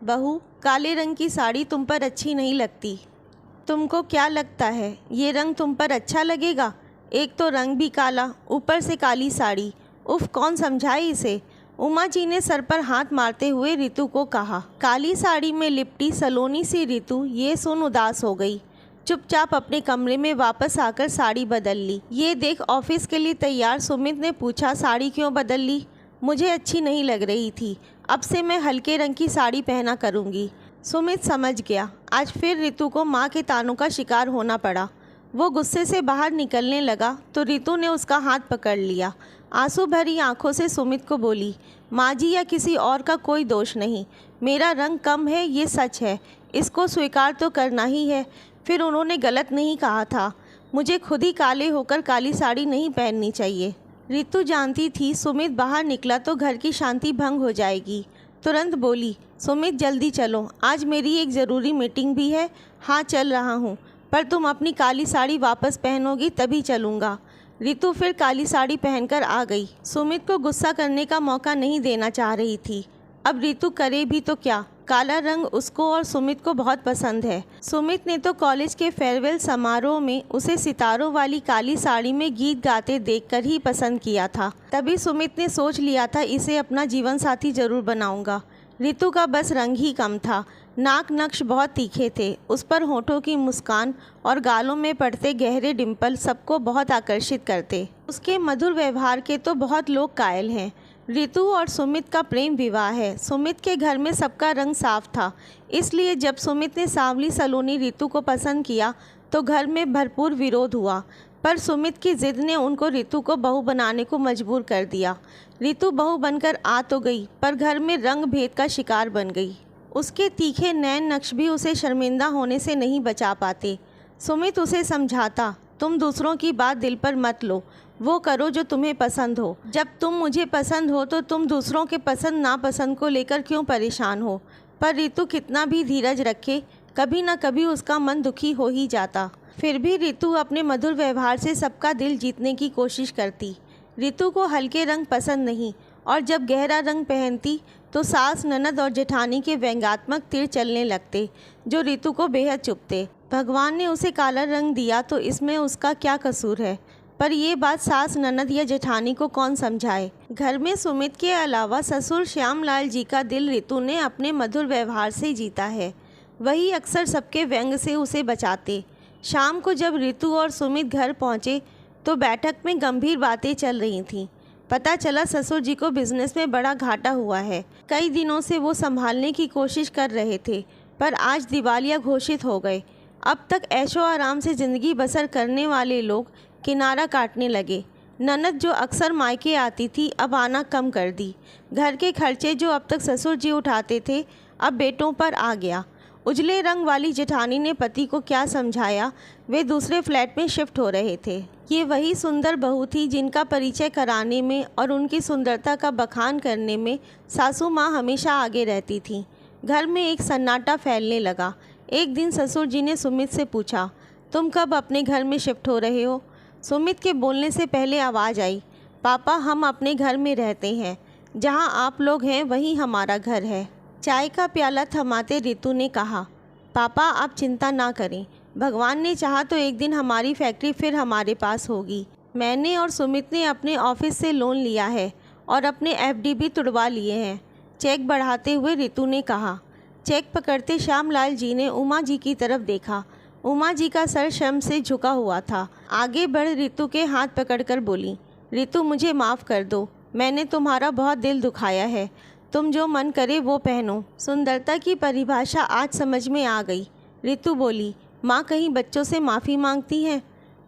बहू, काले रंग की साड़ी तुम पर अच्छी नहीं लगती। तुमको क्या लगता है ये रंग तुम पर अच्छा लगेगा? एक तो रंग भी काला, ऊपर से काली साड़ी। उफ, कौन समझाए इसे। उमा जी ने सर पर हाथ मारते हुए रितु को कहा। काली साड़ी में लिपटी सलोनी सी रितु ये सुन उदास हो गई। चुपचाप अपने कमरे में वापस आकर साड़ी बदल ली। ये देख ऑफिस के लिए तैयार सुमित ने पूछा, साड़ी क्यों बदल ली? मुझे अच्छी नहीं लग रही थी, अब से मैं हल्के रंग की साड़ी पहना करूँगी। सुमित समझ गया। आज फिर रितु को माँ के तानों का शिकार होना पड़ा। वो गुस्से से बाहर निकलने लगा तो रितु ने उसका हाथ पकड़ लिया। आंसू भरी आंखों से सुमित को बोली, माँ जी या किसी और का कोई दोष नहीं। मेरा रंग कम है, ये सच है, इसको स्वीकार तो करना ही है। फिर उन्होंने गलत नहीं कहा था। मुझे खुद ही काले होकर काली साड़ी नहीं पहननी चाहिए। रितु जानती थी सुमित बाहर निकला तो घर की शांति भंग हो जाएगी। तुरंत बोली, सुमित जल्दी चलो, आज मेरी एक ज़रूरी मीटिंग भी है। हाँ चल रहा हूँ, पर तुम अपनी काली साड़ी वापस पहनोगी तभी चलूँगा। रितु फिर काली साड़ी पहनकर आ गई। सुमित को गुस्सा करने का मौका नहीं देना चाह रही थी। अब रितु करे भी तो क्या, काला रंग उसको और सुमित को बहुत पसंद है। सुमित ने तो कॉलेज के फेयरवेल समारोह में उसे सितारों वाली काली साड़ी में गीत गाते देखकर ही पसंद किया था। तभी सुमित ने सोच लिया था इसे अपना जीवन साथी जरूर बनाऊंगा। रितु का बस रंग ही कम था। नाक नक्श बहुत तीखे थे, उस पर होठों की मुस्कान और गालों में पड़ते गहरे डिम्पल सबको बहुत आकर्षित करते। उसके मधुर व्यवहार के तो बहुत लोग कायल हैं। रितु और सुमित का प्रेम विवाह है। सुमित के घर में सबका रंग साफ था, इसलिए जब सुमित ने सांवली सलोनी रितु को पसंद किया तो घर में भरपूर विरोध हुआ। पर सुमित की जिद ने उनको रितु को बहू बनाने को मजबूर कर दिया। रितु बहू बनकर आ तो गई, पर घर में रंग भेद का शिकार बन गई। उसके तीखे नैन नक्श भी उसे शर्मिंदा होने से नहीं बचा पाते। सुमित उसे समझाता, तुम दूसरों की बात दिल पर मत लो, वो करो जो तुम्हें पसंद हो। जब तुम मुझे पसंद हो तो तुम दूसरों के पसंद नापसंद को लेकर क्यों परेशान हो? पर रितु कितना भी धीरज रखे, कभी न कभी उसका मन दुखी हो ही जाता। फिर भी रितु अपने मधुर व्यवहार से सबका दिल जीतने की कोशिश करती। रितु को हल्के रंग पसंद नहीं, और जब गहरा रंग पहनती तो सास, ननद और जेठानी के व्यंग्यात्मक तीर चलने लगते, जो रितु को बेहद चुभते। भगवान ने उसे काला रंग दिया तो इसमें उसका क्या कसूर है? पर ये बात सास, ननद या जेठानी को कौन समझाए? घर में सुमित के अलावा ससुर श्यामलाल जी का दिल रितु ने अपने मधुर व्यवहार से जीता है। वही अक्सर सबके व्यंग से उसे बचाते। शाम को जब रितु और सुमित घर पहुँचे तो बैठक में गंभीर बातें चल रही थीं। पता चला ससुर जी को बिजनेस में बड़ा घाटा हुआ है। कई दिनों से वो संभालने की कोशिश कर रहे थे, पर आज दिवालिया घोषित हो गए। अब तक ऐशो आराम से ज़िंदगी बसर करने वाले लोग किनारा काटने लगे। ननद जो अक्सर मायके आती थी अब आना कम कर दी। घर के खर्चे जो अब तक ससुर जी उठाते थे अब बेटों पर आ गया। उजले रंग वाली जेठानी ने पति को क्या समझाया, वे दूसरे फ्लैट में शिफ्ट हो रहे थे। ये वही सुंदर बहू थी जिनका परिचय कराने में और उनकी सुंदरता का बखान करने में सासू माँ हमेशा आगे रहती थी। घर में एक सन्नाटा फैलने लगा। एक दिन ससुर जी ने सुमित से पूछा, तुम कब अपने घर में शिफ्ट हो रहे हो? सुमित के बोलने से पहले आवाज़ आई, पापा हम अपने घर में रहते हैं, जहाँ आप लोग हैं वहीं हमारा घर है। चाय का प्याला थमाते रितु ने कहा, पापा आप चिंता ना करें, भगवान ने चाहा तो एक दिन हमारी फैक्ट्री फिर हमारे पास होगी। मैंने और सुमित ने अपने ऑफिस से लोन लिया है और अपने एफडी भी तुड़वा लिए हैं। चेक बढ़ाते हुए रितु ने कहा। चेक पकड़ते श्यामलाल जी ने उमा जी की तरफ देखा। उमा जी का सर शर्म से झुका हुआ था। आगे बढ़ रितु के हाथ पकड़कर बोली, रितु मुझे माफ़ कर दो, मैंने तुम्हारा बहुत दिल दुखाया है। तुम जो मन करे वो पहनो। सुंदरता की परिभाषा आज समझ में आ गई। रितु बोली, माँ कहीं बच्चों से माफ़ी मांगती हैं?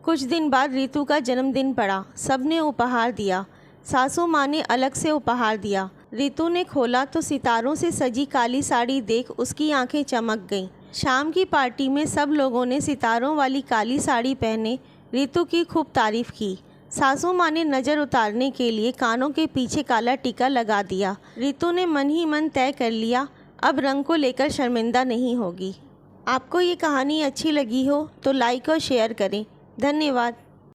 कुछ दिन बाद रितु का जन्मदिन पड़ा। सबने उपहार दिया। सासू माँ ने अलग से उपहार दिया। रितु ने खोला तो सितारों से सजी काली साड़ी देख उसकी आंखें चमक गईं। शाम की पार्टी में सब लोगों ने सितारों वाली काली साड़ी पहने रितु की खूब तारीफ की। सासू माँ ने नज़र उतारने के लिए कानों के पीछे काला टीका लगा दिया। रितु ने मन ही मन तय कर लिया, अब रंग को लेकर शर्मिंदा नहीं होगी। आपको ये कहानी अच्छी लगी हो तो लाइक और शेयर करें। धन्यवाद।